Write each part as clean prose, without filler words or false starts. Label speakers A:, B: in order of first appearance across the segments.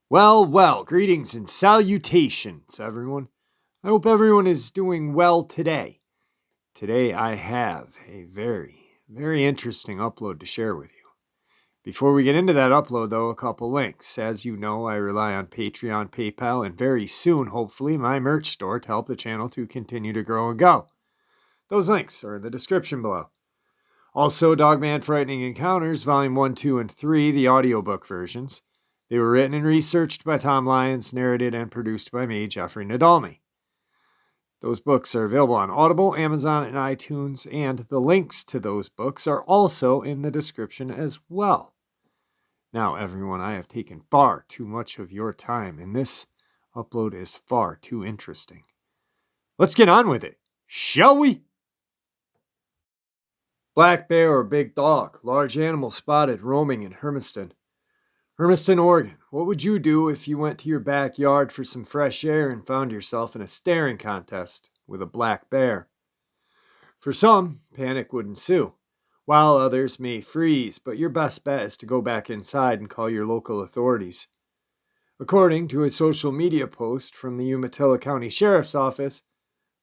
A: Well, greetings and salutations, everyone. I hope everyone is doing well today. Today I have a very interesting upload to share with you. Before we get into that upload, though, a couple links. As you know, I rely on Patreon, PayPal, and very soon, hopefully, my merch store to help the channel to continue to grow and go. Those links are in the description below. Also, Dogman Frightening Encounters, Volume 1, 2, and 3, the audiobook versions. They were written and researched by Tom Lyons, narrated and produced by me, Jeffrey Nadolny. Those books are available on Audible, Amazon, and iTunes, and the links to those books are also in the description as well. Now, everyone, I have taken far too much of your time, and this upload is far too interesting. Let's get on with it, shall we? Black bear or big dog, large animal spotted roaming in Hermiston. Hermiston, Oregon. What would you do if you went to your backyard for some fresh air and found yourself in a staring contest with a black bear? For some, panic would ensue, while others may freeze, but your best bet is to go back inside and call your local authorities. According to a social media post from the Umatilla County Sheriff's Office,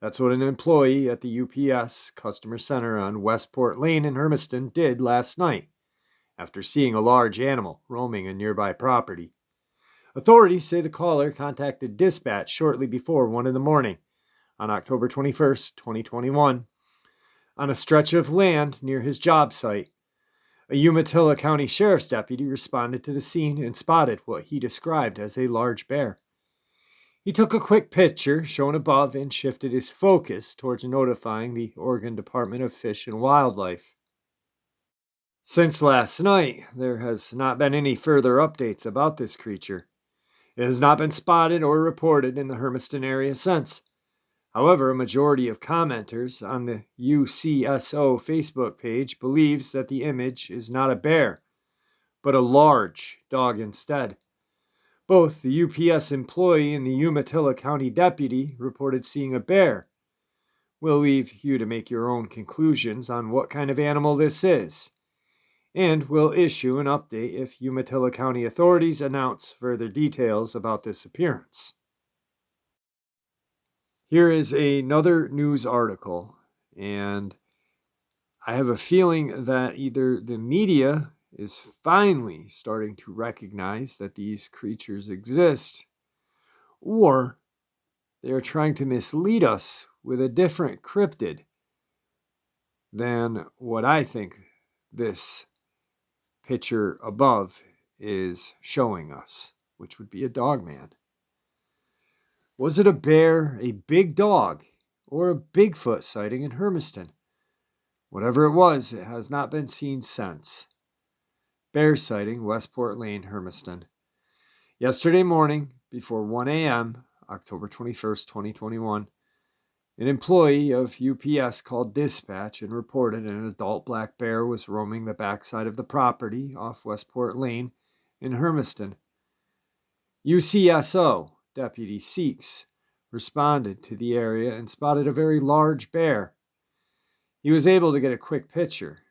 A: that's what an employee at the UPS Customer Center on Westport Lane in Hermiston did last night, after seeing a large animal roaming a nearby property. Authorities say the caller contacted dispatch shortly before 1 in the morning on October 21st, 2021, on a stretch of land near his job site. A Umatilla County Sheriff's deputy responded to the scene and spotted what he described as a large bear. He took a quick picture shown above and shifted his focus towards notifying the Oregon Department of Fish and Wildlife. Since last night, there has not been any further updates about this creature. It has not been spotted or reported in the Hermiston area since. However, a majority of commenters on the UCSO Facebook page believes that the image is not a bear, but a large dog instead. Both the UPS employee and the Umatilla County deputy reported seeing a bear. We'll leave you to make your own conclusions on what kind of animal this is, and we'll issue an update if Umatilla County authorities announce further details about this appearance. Here is another news article, and I have a feeling that either the media is finally starting to recognize that these creatures exist, or they are trying to mislead us with a different cryptid than what I think this picture above is showing us, which would be a Dogman. Was it a bear, a big dog, or a Bigfoot sighting in Hermiston? Whatever it was, it has not been seen since. Bear sighting, Westport Lane, Hermiston. Yesterday morning, before 1 a.m., October 21st, 2021, an employee of UPS called dispatch and reported an adult black bear was roaming the backside of the property off Westport Lane in Hermiston. UCSO Deputy Seeks responded to the area and spotted a very large bear. He was able to get a quick picture.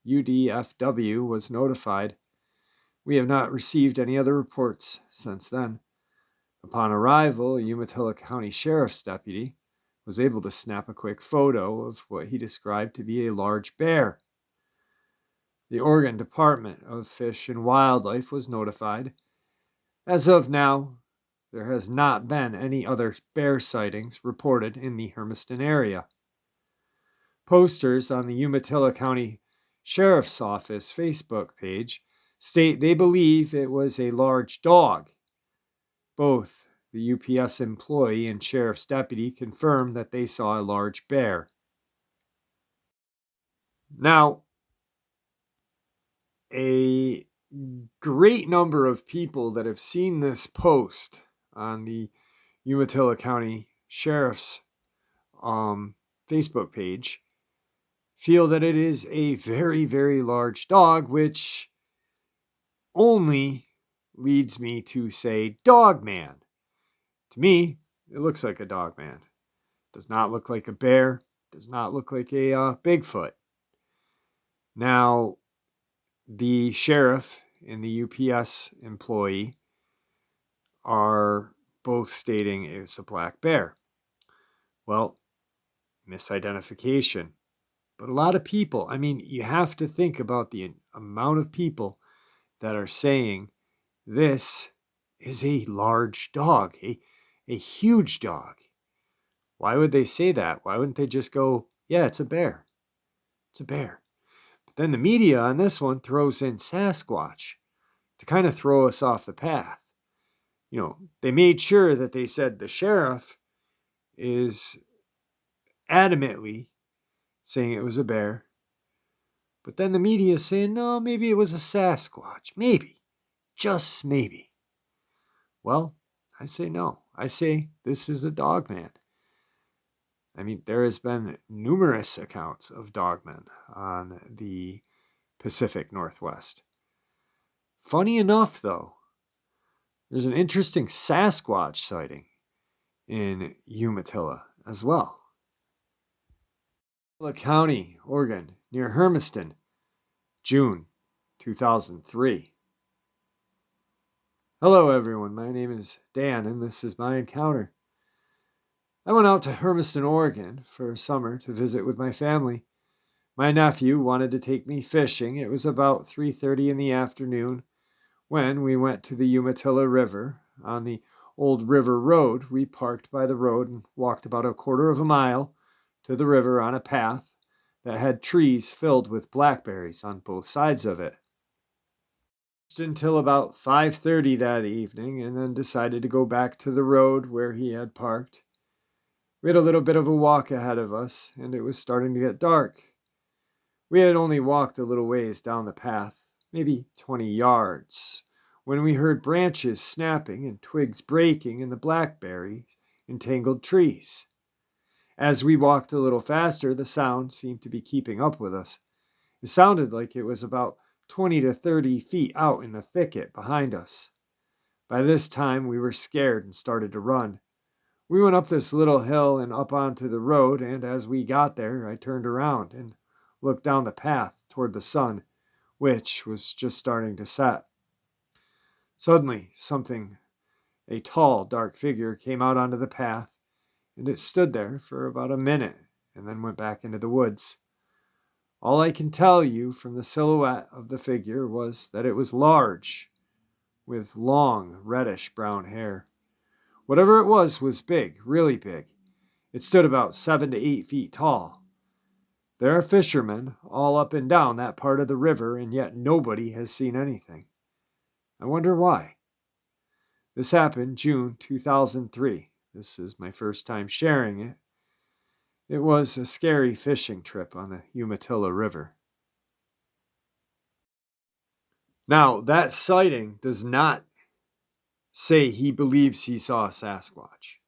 A: UDFW was notified. We have not received any other reports since then. Upon arrival, a Umatilla County Sheriff's deputy was able to snap a quick photo of what he described to be a large bear. The Oregon Department of Fish and Wildlife was notified. As of now, there has not been any other bear sightings reported in the Hermiston area. Posters on the Umatilla County Sheriff's Office Facebook page state they believe it was a large dog. Both the UPS employee and sheriff's deputy confirmed that they saw a large bear. Now, a great number of people that have seen this post on the Umatilla County Sheriff's Facebook page feel that it is a very large dog, which only leads me to say Dogman. To me, it looks like a Dogman. Does not look like a bear. does not look like a Bigfoot. Now, the sheriff and the UPS employee are both stating it's a black bear. Well, misidentification. But a lot of people, I mean, you have to think about the amount of people that are saying this is a large dog, a huge dog. Why would they say that? Why wouldn't they just go, yeah, it's a bear? It's a bear. But then the media on this one throws in Sasquatch to kind of throw us off the path. You know, they made sure that they said the sheriff is adamantly saying it was a bear. But then the media is saying, no, maybe it was a Sasquatch. Maybe. Just maybe. Well, I say no. I say this is a Dogman. I mean, there has been numerous accounts of Dogmen on the Pacific Northwest. Funny enough, though, there's an interesting Sasquatch sighting in Umatilla as well. County, Oregon, near Hermiston, June 2003. Hello, everyone. My name is Dan, and this is my encounter. I went out to Hermiston, Oregon for summer to visit with my family. My nephew wanted to take me fishing. It was about 3:30 in the afternoon when we went to the Umatilla River. On the old river road, we parked by the road and walked about a quarter of a mile to the river on a path that had trees filled with blackberries on both sides of it. Until about 5:30 that evening, and then decided to go back to the road where he had parked. We had a little bit of a walk ahead of us, and it was starting to get dark. We had only walked a little ways down the path, maybe 20 yards, when we heard branches snapping and twigs breaking in the blackberry entangled trees. As we walked a little faster, the sound seemed to be keeping up with us. It sounded like it was about 20 to 30 feet out in the thicket behind us. By this time, we were scared and started to run. We went up this little hill and up onto the road, and as we got there, I turned around and looked down the path toward the sun, which was just starting to set. Suddenly, a tall, dark figure came out onto the path, and it stood there for about a minute and then went back into the woods. All I can tell you from the silhouette of the figure was that it was large, with long, reddish-brown hair. Whatever it was big, really big. It stood about 7 to 8 feet tall. There are fishermen all up and down that part of the river, and yet nobody has seen anything. I wonder why. This happened June 2003. This is my first time sharing it. It was a scary fishing trip on the Umatilla River. Now, that sighting does not say he believes he saw a Sasquatch.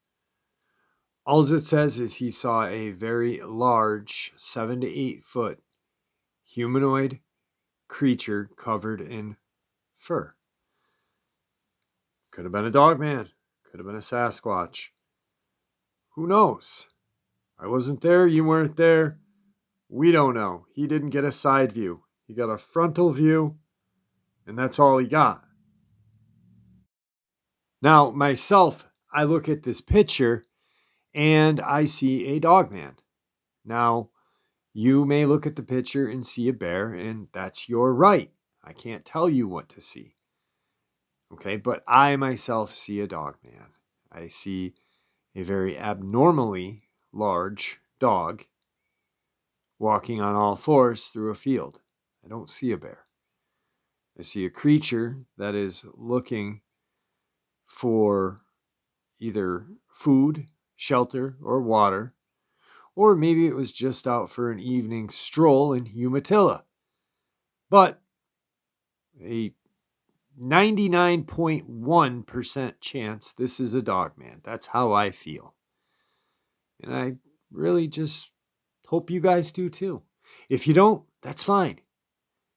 A: All it says is he saw a very large 7 to 8 foot humanoid creature covered in fur. Could have been a Dogman. Could have been a Sasquatch. Who knows? I wasn't there. You weren't there. We don't know. He didn't get a side view. He got a frontal view, and that's all he got. Now, myself, I look at this picture, and I see a Dogman. Now, you may look at the picture and see a bear, and that's your right. I can't tell you what to see. Okay, but I myself see a Dogman. I see a very abnormally large dog walking on all fours through a field. I don't see a bear. I see a creature that is looking for either food, shelter, or water, or maybe it was just out for an evening stroll in Umatilla. But a 99.1% chance this is a Dogman. That's how I feel. And I really just hope you guys do too. If you don't, that's fine.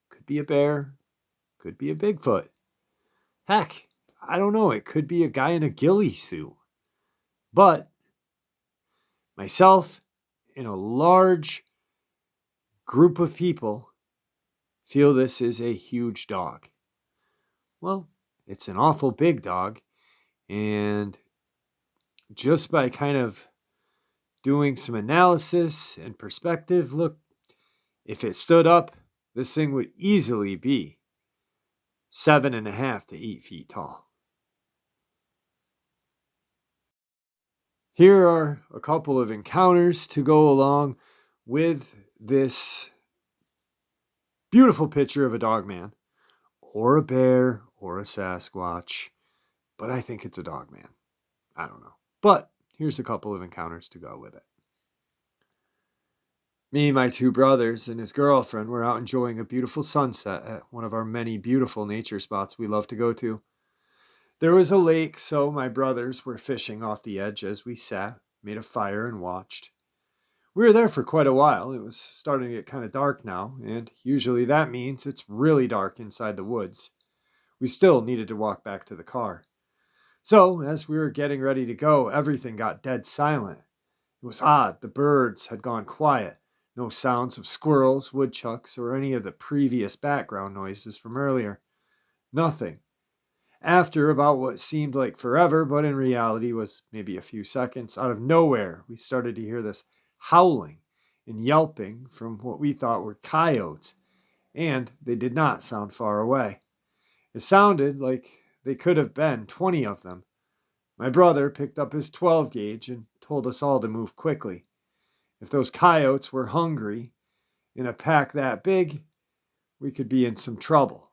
A: Could be a bear, could be a Bigfoot. Heck, I don't know. It could be a guy in a ghillie suit. But myself in a large group of people feel this is a huge dog. Well, it's an awful big dog, and just by kind of doing some analysis and perspective, look, if it stood up, this thing would easily be 7.5 to 8 feet tall. Here are a couple of encounters to go along with this beautiful picture of a dogman, or a bear, or a Sasquatch, but I think it's a dogman. I don't know. But here's a couple of encounters to go with it. Me, my two brothers, and his girlfriend were out enjoying a beautiful sunset at one of our many beautiful nature spots we love to go to. There was a lake, so my brothers were fishing off the edge as we sat, made a fire, and watched. We were there for quite a while. It was starting to get kind of dark now, and usually that means it's really dark inside the woods. We still needed to walk back to the car. So, as we were getting ready to go, everything got dead silent. It was odd. The birds had gone quiet. No sounds of squirrels, woodchucks, or any of the previous background noises from earlier. Nothing. After about what seemed like forever, but in reality was maybe a few seconds, out of nowhere, we started to hear this howling and yelping from what we thought were coyotes, and they did not sound far away. It sounded like they could have been 20 of them. My brother picked up his 12 gauge and told us all to move quickly. If those coyotes were hungry in a pack that big, we could be in some trouble.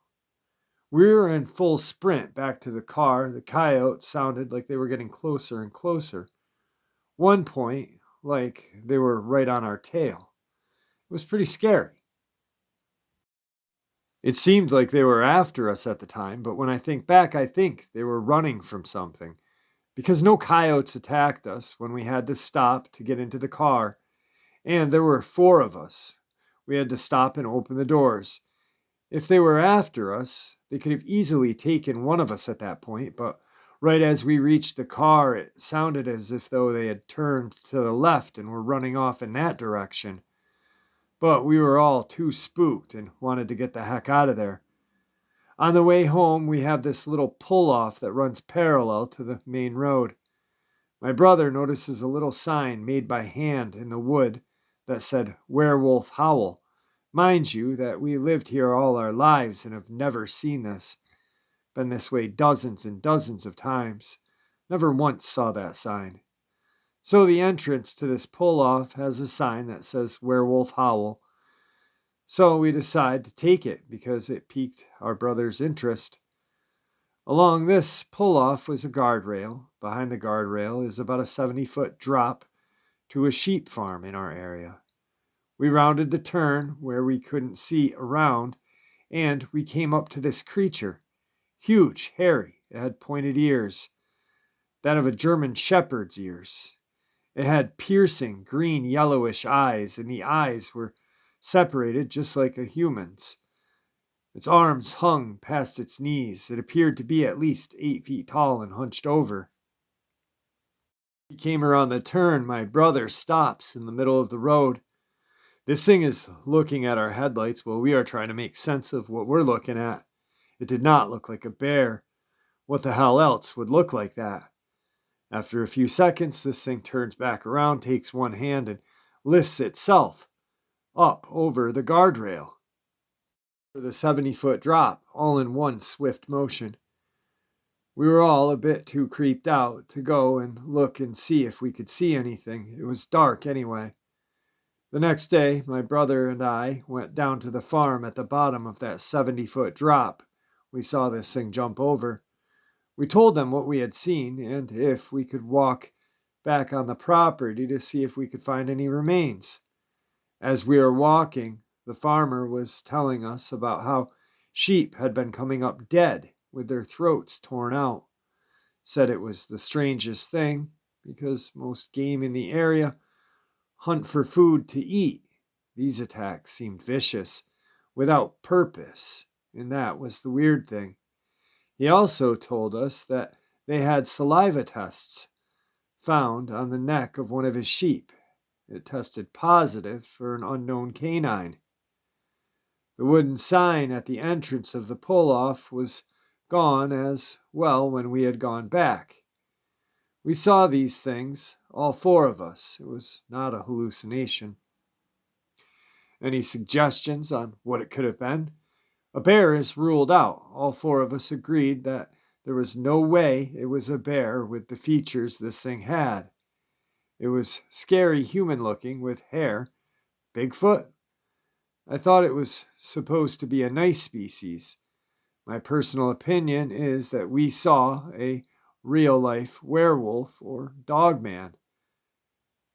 A: We were in full sprint back to the car. The coyotes sounded like they were getting closer and closer. One point, like they were right on our tail. It was pretty scary. It seemed like they were after us at the time, but when I think back, I think they were running from something. Because no coyotes attacked us when we had to stop to get into the car. And there were 4 of us. We had to stop and open the doors. If they were after us, they could have easily taken one of us at that point, but right as we reached the car, it sounded as if though they had turned to the left and were running off in that direction. But we were all too spooked and wanted to get the heck out of there. On the way home, we have this little pull-off that runs parallel to the main road. My brother notices a little sign made by hand in the wood that said Werewolf Howl. Mind you that we lived here all our lives and have never seen this. Been this way dozens and dozens of times. Never once saw that sign. So the entrance to this pull-off has a sign that says Werewolf Howl. So we decide to take it because it piqued our brother's interest. Along this pull-off was a guardrail. Behind the guardrail is about a 70-foot drop to a sheep farm in our area. We rounded the turn where we couldn't see around, and we came up to this creature. Huge, hairy. It had pointed ears, that of a German shepherd's ears. It had piercing, green, yellowish eyes, and the eyes were separated just like a human's. Its arms hung past its knees. It appeared to be at least 8 feet tall and hunched over. We came around the turn. My brother stops in the middle of the road. This thing is looking at our headlights while we are trying to make sense of what we're looking at. It did not look like a bear. What the hell else would look like that? After a few seconds, this thing turns back around, takes one hand, and lifts itself up over the guardrail for the 70-foot drop, all in one swift motion. We were all a bit too creeped out to go and look and see if we could see anything. It was dark anyway. The next day, my brother and I went down to the farm at the bottom of that 70-foot drop. We saw this thing jump over. We told them what we had seen and if we could walk back on the property to see if we could find any remains. As we were walking, the farmer was telling us about how sheep had been coming up dead with their throats torn out. Said it was the strangest thing because most game in the area hunt for food to eat. These attacks seemed vicious, without purpose, and that was the weird thing. He also told us that they had saliva tests found on the neck of one of his sheep, it tested positive for an unknown canine. The wooden sign at the entrance of the pull-off was gone as well when we had gone back. We saw these things, all four of us. It was not a hallucination. Any suggestions on what it could have been? A bear is ruled out. All four of us agreed that there was no way it was a bear with the features this thing had. It was scary human looking with hair. Bigfoot? I thought it was supposed to be a nice species. My personal opinion is that we saw a real-life werewolf or dogman.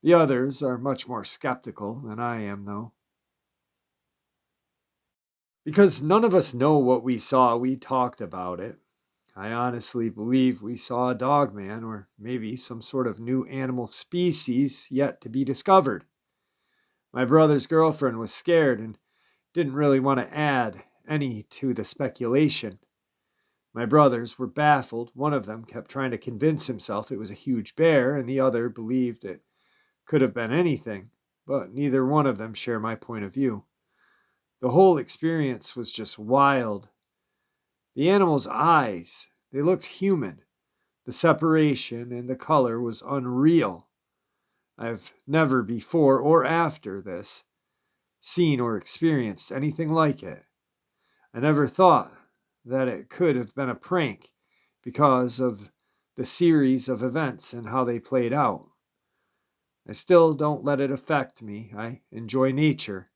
A: The others are much more skeptical than I am, though. Because none of us know what we saw, we talked about it. I honestly believe we saw a dogman or maybe some sort of new animal species yet to be discovered. My brother's girlfriend was scared and didn't really want to add any to the speculation. My brothers were baffled. One of them kept trying to convince himself it was a huge bear, and the other believed it could have been anything, but neither one of them share my point of view. The whole experience was just wild. The animal's eyes, they looked human. The separation and the color was unreal. I've never before or after this seen or experienced anything like it. I never thought that it could have been a prank because of the series of events and how they played out. I still don't let it affect me. I enjoy nature.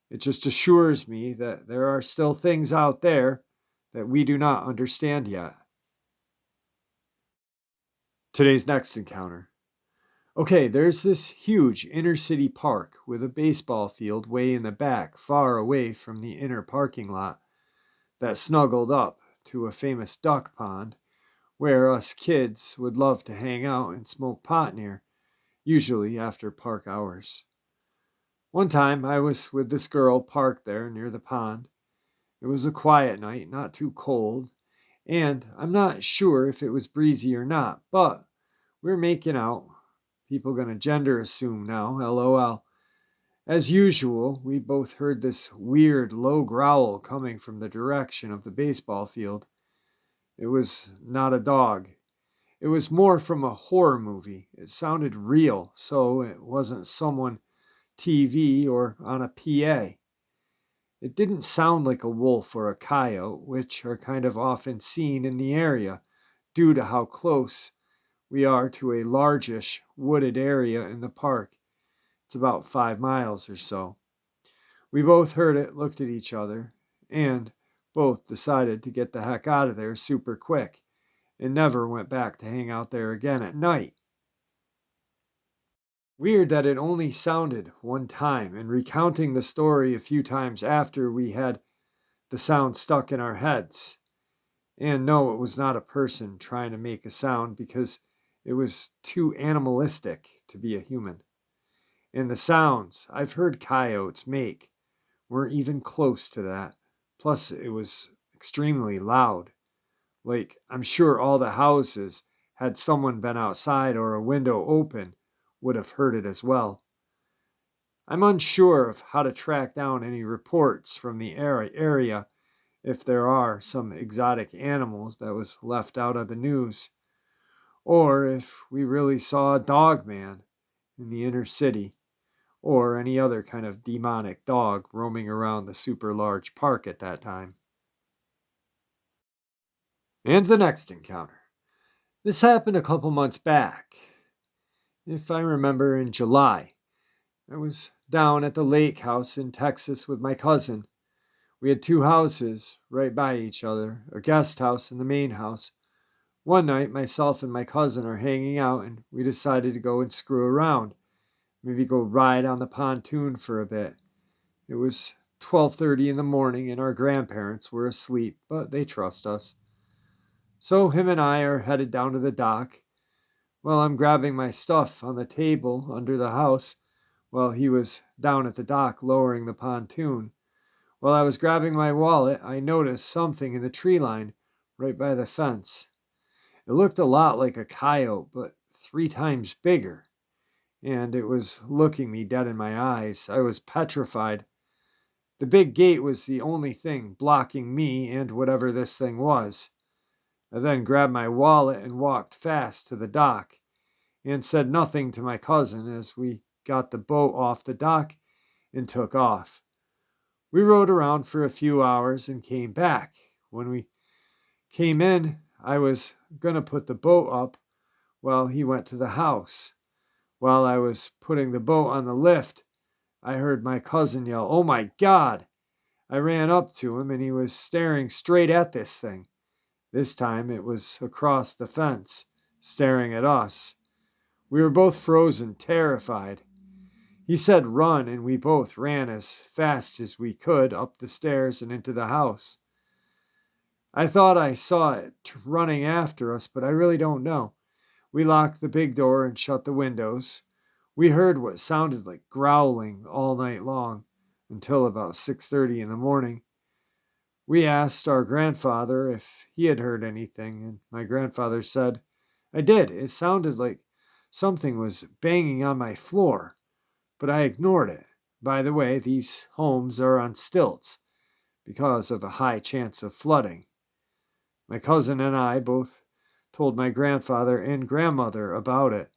A: It just assures me that there are still things out there that we do not understand yet. Today's next encounter. Okay, there's this huge inner city park with a baseball field way in the back, far away from the inner parking lot, that snuggled up to a famous duck pond where us kids would love to hang out and smoke pot near, usually after park hours. One time I was with this girl parked there near the pond. It was a quiet night, not too cold, and I'm not sure if it was breezy or not, but we were making out. People gonna gender assume now, LOL. As usual, we both heard this weird low growl coming from the direction of the baseball field. It was not a dog. It was more from a horror movie. It sounded real, so it wasn't someone TV or on a PA. It didn't sound like a wolf or a coyote, which are kind of often seen in the area due to how close we are to a largish wooded area in the park. It's about 5 miles or so. We both heard it, looked at each other, and both decided to get the heck out of there super quick and never went back to hang out there again at night. Weird that it only sounded one time, and recounting the story a few times after we had the sound stuck in our heads. And no, it was not a person trying to make a sound because it was too animalistic to be a human. And the sounds I've heard coyotes make weren't even close to that. Plus, it was extremely loud. Like, I'm sure all the houses, had someone been outside or a window open, would have heard it as well. I'm unsure of how to track down any reports from the area if there are some exotic animals that was left out of the news, or if we really saw a dogman in the inner city, or any other kind of demonic dog roaming around the super large park at that time. And the next encounter. This happened a couple months back. If I remember, in July. I was down at the lake house in Texas with my cousin. We had 2 houses right by each other, a guest house and the main house. One night, myself and my cousin are hanging out, and we decided to go and screw around. Maybe go ride on the pontoon for a bit. It was 12:30 in the morning, and our grandparents were asleep, but they trust us. So him and I are headed down to the dock. Well, I'm grabbing my stuff on the table under the house while he was down at the dock lowering the pontoon. While I was grabbing my wallet, I noticed something in the tree line right by the fence. It looked a lot like a coyote, but 3 times bigger. and it was looking me dead in my eyes. I was petrified. The big gate was the only thing blocking me and whatever this thing was. I then grabbed my wallet and walked fast to the dock and said nothing to my cousin as we got the boat off the dock and took off. We rode around for a few hours and came back. When we came in, I was going to put the boat up while he went to the house. While I was putting the boat on the lift, I heard my cousin yell, "Oh my God!" I ran up to him and he was staring straight at this thing. This time it was across the fence, staring at us. We were both frozen, terrified. He said run, and we both ran as fast as we could up the stairs and into the house. I thought I saw it running after us, but I really don't know. We locked the big door and shut the windows. We heard what sounded like growling all night long until about 6:30 in the morning. We asked our grandfather if he had heard anything, and my grandfather said, "I did. It sounded like something was banging on my floor, but I ignored it. By the way, these homes are on stilts because of a high chance of flooding." My cousin and I both told my grandfather and grandmother about it,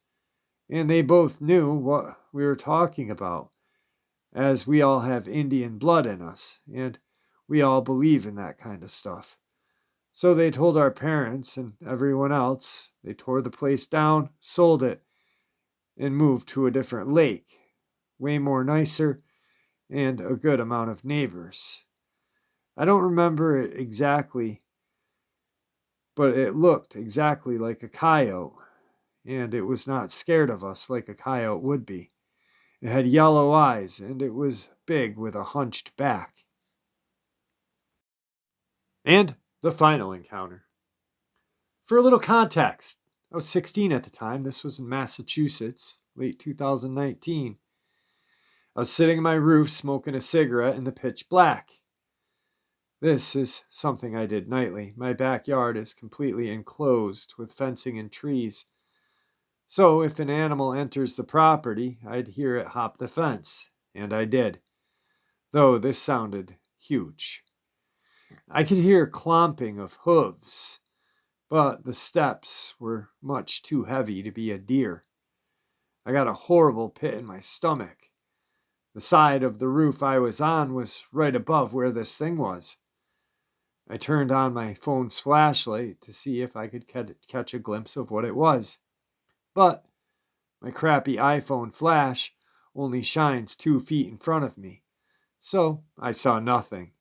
A: and they both knew what we were talking about, as we all have Indian blood in us, and we all believe in that kind of stuff. So they told our parents and everyone else. They tore the place down, sold it, and moved to a different lake, way more nicer, and a good amount of neighbors. I don't remember it exactly, but it looked exactly like a coyote, and it was not scared of us like a coyote would be. It had yellow eyes, and it was big with a hunched back. And the final encounter. For a little context, I was 16 at the time. This was in Massachusetts, late 2019. I was sitting on my roof smoking a cigarette in the pitch black. This is something I did nightly. My backyard is completely enclosed with fencing and trees. So if an animal enters the property, I'd hear it hop the fence. And I did. Though this sounded huge. I could hear clomping of hooves, but the steps were much too heavy to be a deer. I got a horrible pit in my stomach. The side of the roof I was on was right above where this thing was. I turned on my phone's flashlight to see if I could catch a glimpse of what it was. But my crappy iPhone flash only shines 2 feet in front of me, so I saw nothing.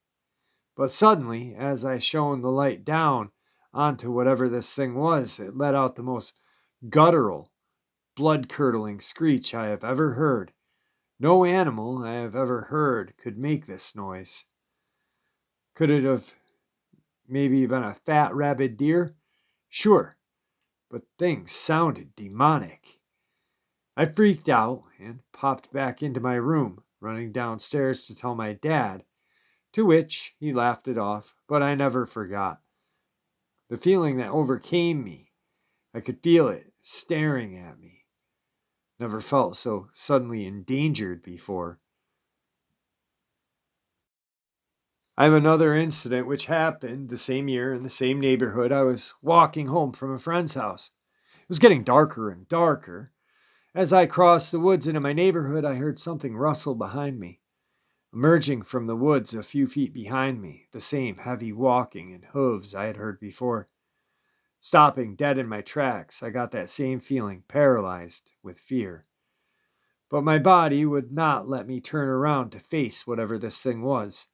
A: But suddenly, as I shone the light down onto whatever this thing was, it let out the most guttural, blood-curdling screech I have ever heard. No animal I have ever heard could make this noise. Could it have maybe been a fat, rabid deer? Sure, but things sounded demonic. I freaked out and popped back into my room, running downstairs to tell my dad, to which he laughed it off, but I never forgot. The feeling that overcame me, I could feel it staring at me. Never felt so suddenly endangered before. I have another incident which happened the same year in the same neighborhood. I was walking home from a friend's house. It was getting darker and darker. As I crossed the woods into my neighborhood, I heard something rustle behind me. Emerging from the woods a few feet behind me, the same heavy walking and hooves I had heard before. Stopping dead in my tracks, I got that same feeling, paralyzed with fear. But my body would not let me turn around to face whatever this thing was.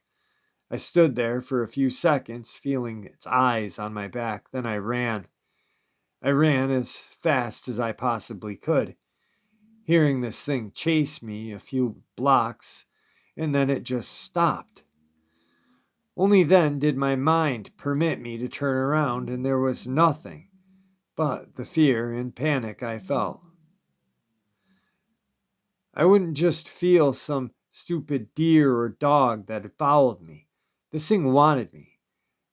A: I stood there for a few seconds, feeling its eyes on my back. Then I ran. I ran as fast as I possibly could, hearing this thing chase me a few blocks, and then it just stopped. Only then did my mind permit me to turn around, and there was nothing but the fear and panic I felt. I wouldn't just feel some stupid deer or dog that had followed me. This thing wanted me.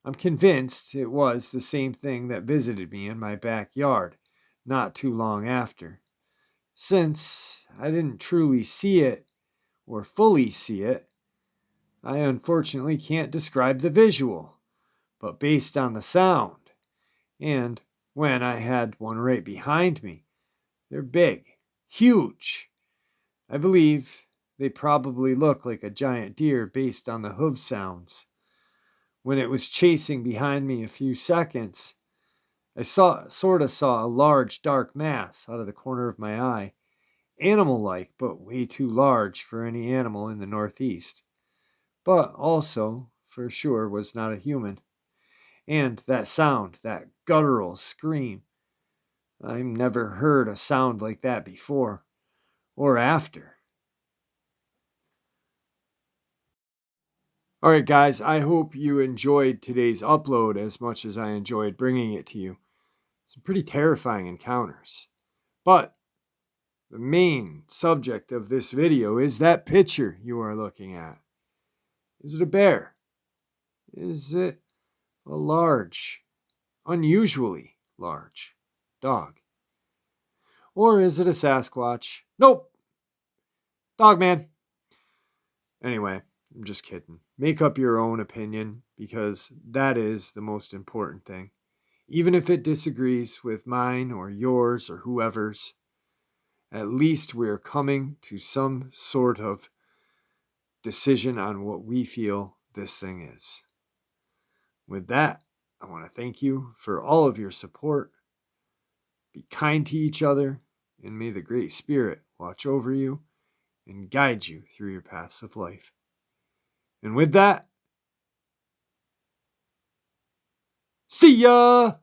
A: I'm convinced it was the same thing that visited me in my backyard not too long after. Since I didn't truly see it or fully see it, I unfortunately can't describe the visual, but based on the sound, and when I had one right behind me, they're big, huge. I believe they probably look like a giant deer based on the hoof sounds. When it was chasing behind me a few seconds, I sort of saw a large dark mass out of the corner of my eye, animal-like but way too large for any animal in the Northeast, but also, for sure, was not a human. And that sound, that guttural scream, I've never heard a sound like that before or after. All right, guys, I hope you enjoyed today's upload as much as I enjoyed bringing it to you. Some pretty terrifying encounters. But the main subject of this video is that picture you are looking at. Is it a bear? Is it a large, unusually large dog? Or is it a Sasquatch? Nope, Dogman. Anyway, I'm just kidding. Make up your own opinion because that is the most important thing. Even if it disagrees with mine or yours or whoever's, at least we're coming to some sort of decision on what we feel this thing is. With that, I want to thank you for all of your support. Be kind to each other, and may the Great Spirit watch over you and guide you through your paths of life. And with that, see ya!